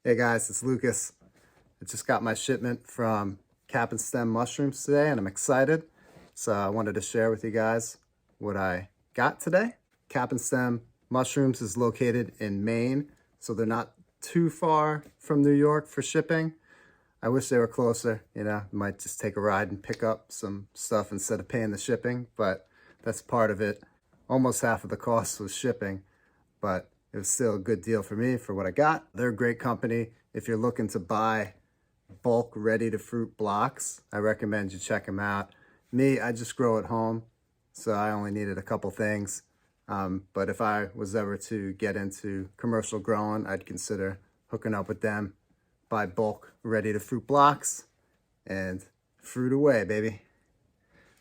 Hey guys, it's Lucas. I just got my shipment from Cap and Stem mushrooms today and I'm excited. So I wanted to share with you guys what I got today. Cap and Stem mushrooms is located in Maine, so they're not too far from New York for shipping. I wish they were closer, might just take a ride and pick up some stuff instead of paying the shipping, but that's part of it. Almost half of the cost was shipping, but it was still a good deal for me for what I got. They're a great company. If you're looking to buy bulk ready-to-fruit blocks, I recommend you check them out. Me, I just grow at home, so I only needed a couple things. But if I was ever to get into commercial growing, I'd consider hooking up with them, buy bulk ready-to-fruit blocks, and fruit away, baby.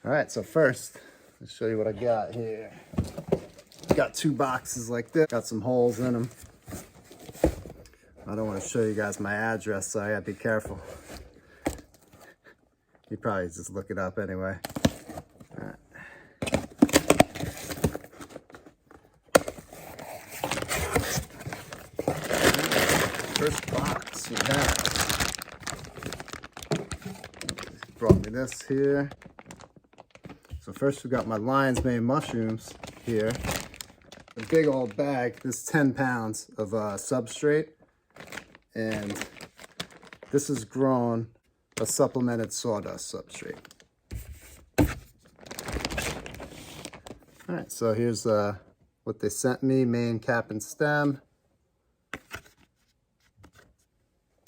All right, so first, let's show you what I got here. Got 2 boxes like this, got some holes in them. I don't want to show you guys my address, so I gotta be careful. You probably just look it up anyway. All right. First box we have. Brought me this here. So first we got my lion's mane mushrooms here. A big old bag. This is 10 pounds of substrate, and this is grown a supplemented sawdust substrate. All right, so here's what they sent me, Maine Cap N Stem,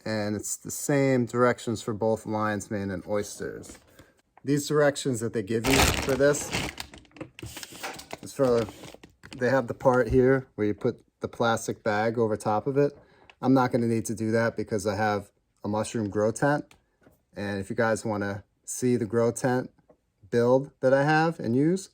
and it's the same directions for both lion's mane and oysters. These directions that they give you for this is for, they have the part here where you put the plastic bag over top of it. I'm not going to need to do that because I have a mushroom grow tent. And if you guys want to see the grow tent build that I have and use,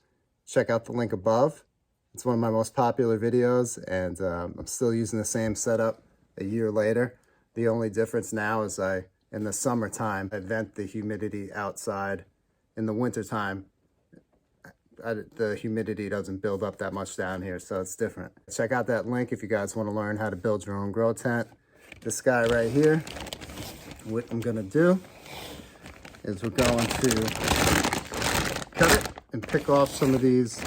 check out the link above. It's one of my most popular videos, and I'm still using the same setup a year later. The only difference now is in the summertime, I vent the humidity outside. In the wintertime, the humidity doesn't build up that much down here, so it's different. Check out that link if you guys want to learn how to build your own grow tent. This guy right here, what I'm gonna do is we're going to cut it and pick off some of these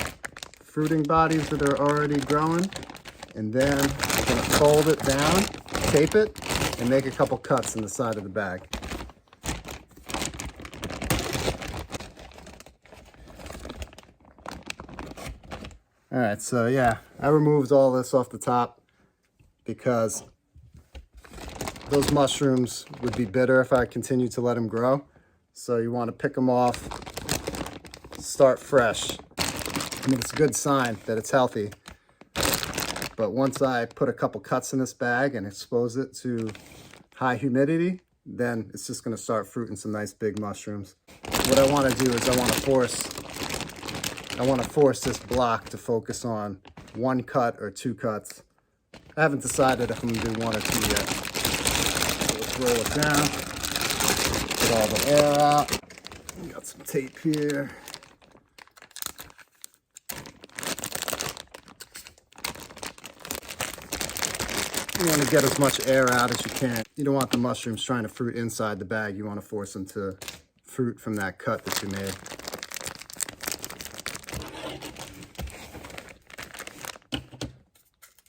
fruiting bodies that are already growing, and then we're gonna fold it down, tape it, and make a couple cuts in the side of the bag. All right, so yeah, I removed all this off the top because those mushrooms would be bitter if I continued to let them grow. So you want to pick them off, start fresh. I mean, it's a good sign that it's healthy. But once I put a couple cuts in this bag and expose it to high humidity, then it's just going to start fruiting some nice big mushrooms. What I want to do is I want to force this block to focus on 1 cut or 2 cuts. I haven't decided if I'm going to do 1 or 2 yet. So let's roll it down. Get all the air out. We got some tape here. You want to get as much air out as you can. You don't want the mushrooms trying to fruit inside the bag. You want to force them to fruit from that cut that you made.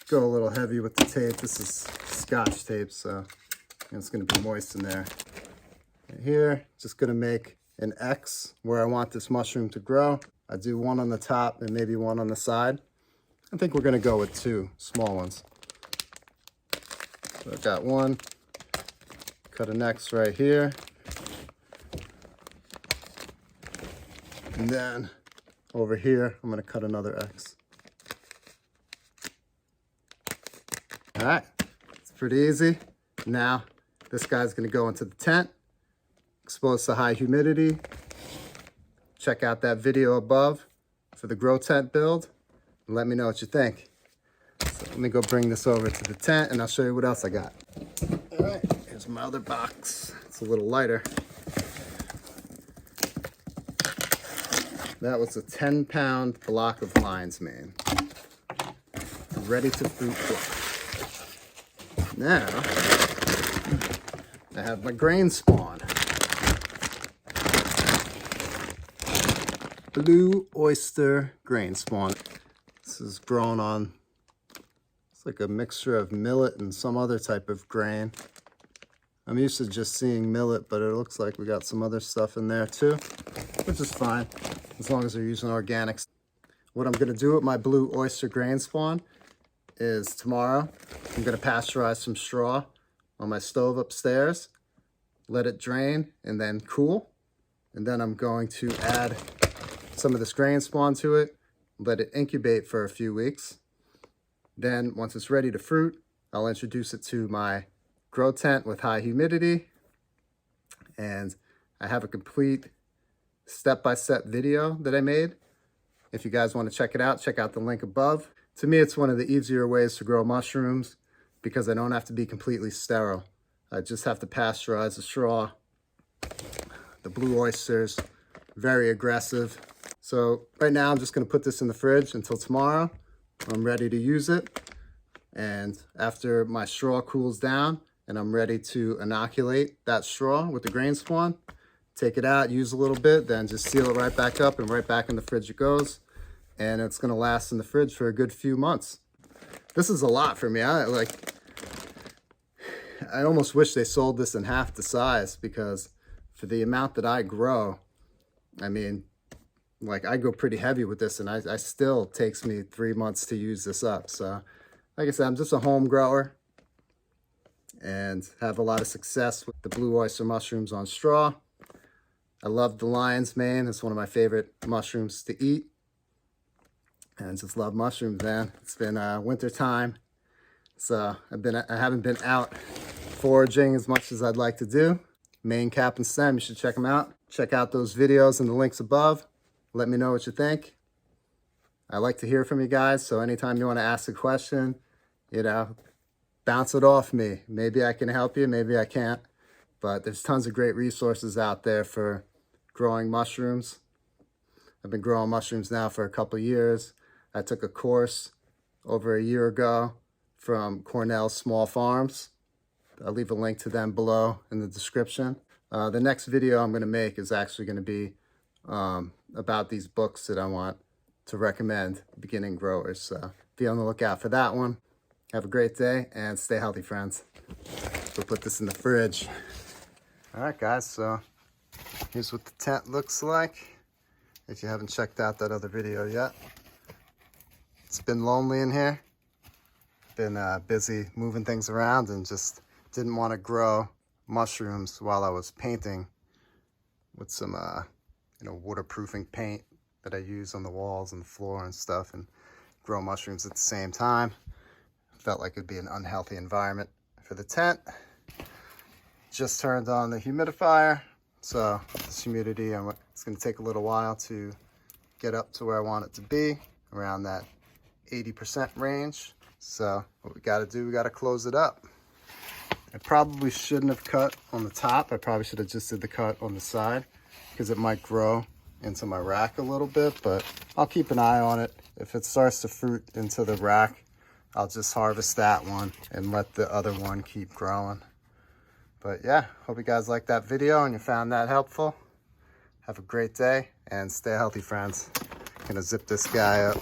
Go a little heavy with the tape. This is Scotch tape, so it's going to be moist in there. And here, just going to make an X where I want this mushroom to grow. I do 1 on the top and maybe 1 on the side. I think we're going to go with 2 small ones. So I've got 1. Cut an X right here. And then over here, I'm going to cut another X. All right, it's pretty easy. Now, this guy's gonna go into the tent, exposed to high humidity. Check out that video above for the grow tent build, and let me know what you think. So let me go bring this over to the tent, and I'll show you what else I got. All right, here's my other box. It's a little lighter. That was a 10-pound block of lion's mane. Ready to fruit block. Now, I have my grain spawn. Blue oyster grain spawn. This is grown on, it's like a mixture of millet and some other type of grain. I'm used to just seeing millet, but it looks like we got some other stuff in there too, which is fine, as long as they're using organics. What I'm gonna do with my blue oyster grain spawn is tomorrow, I'm gonna pasteurize some straw on my stove upstairs, let it drain and then cool. And then I'm going to add some of this grain spawn to it, let it incubate for a few weeks. Then once it's ready to fruit, I'll introduce it to my grow tent with high humidity. And I have a complete step-by-step video that I made. If you guys want to check it out, check out the link above. To me, it's one of the easier ways to grow mushrooms because I don't have to be completely sterile. I just have to pasteurize the straw. The blue oysters, very aggressive. So right now I'm just gonna put this in the fridge until tomorrow. I'm ready to use it. And after my straw cools down and I'm ready to inoculate that straw with the grain spawn, take it out, use a little bit, then just seal it right back up and right back in the fridge it goes. And it's gonna last in the fridge for a good few months. This is a lot for me. I almost wish they sold this in half the size because for the amount that I grow, I mean, like I go pretty heavy with this and I still takes me 3 months to use this up. So like I said, I'm just a home grower and have a lot of success with the blue oyster mushrooms on straw. I love the lion's mane. It's one of my favorite mushrooms to eat. And I just love mushrooms, man. It's been winter time. So I haven't been out foraging as much as I'd like to do. Maine Cap N Stem, you should check them out. Check out those videos in the links above. Let me know what you think. I like to hear from you guys, so anytime you want to ask a question, you know, bounce it off me. Maybe I can help you, maybe I can't. But there's tons of great resources out there for growing mushrooms. I've been growing mushrooms now for a couple of years. I took a course over a year ago from Cornell Small Farms. I'll leave a link to them below in the description. The next video I'm going to make is actually going to be about these books that I want to recommend beginning growers. So be on the lookout for that one. Have a great day and stay healthy, friends. We'll put this in the fridge. All right, guys, so here's what the tent looks like. If you haven't checked out that other video yet. It's been lonely in here. Been busy moving things around and just didn't want to grow mushrooms while I was painting with some waterproofing paint that I use on the walls and the floor and stuff, and grow mushrooms at the same time. Felt like it'd be an unhealthy environment for the tent. Just turned on the humidifier, so this humidity, it's going to take a little while to get up to where I want it to be, around that 80% range. So what we got to do, we got to close it up. I probably shouldn't have cut on the top. I probably should have just did the cut on the side because it might grow into my rack a little bit, but I'll keep an eye on it. If it starts to fruit into the rack, I'll just harvest that one and let the other one keep growing. But yeah, hope you guys liked that video and you found that helpful. Have a great day and stay healthy, friends. Gonna zip this guy up.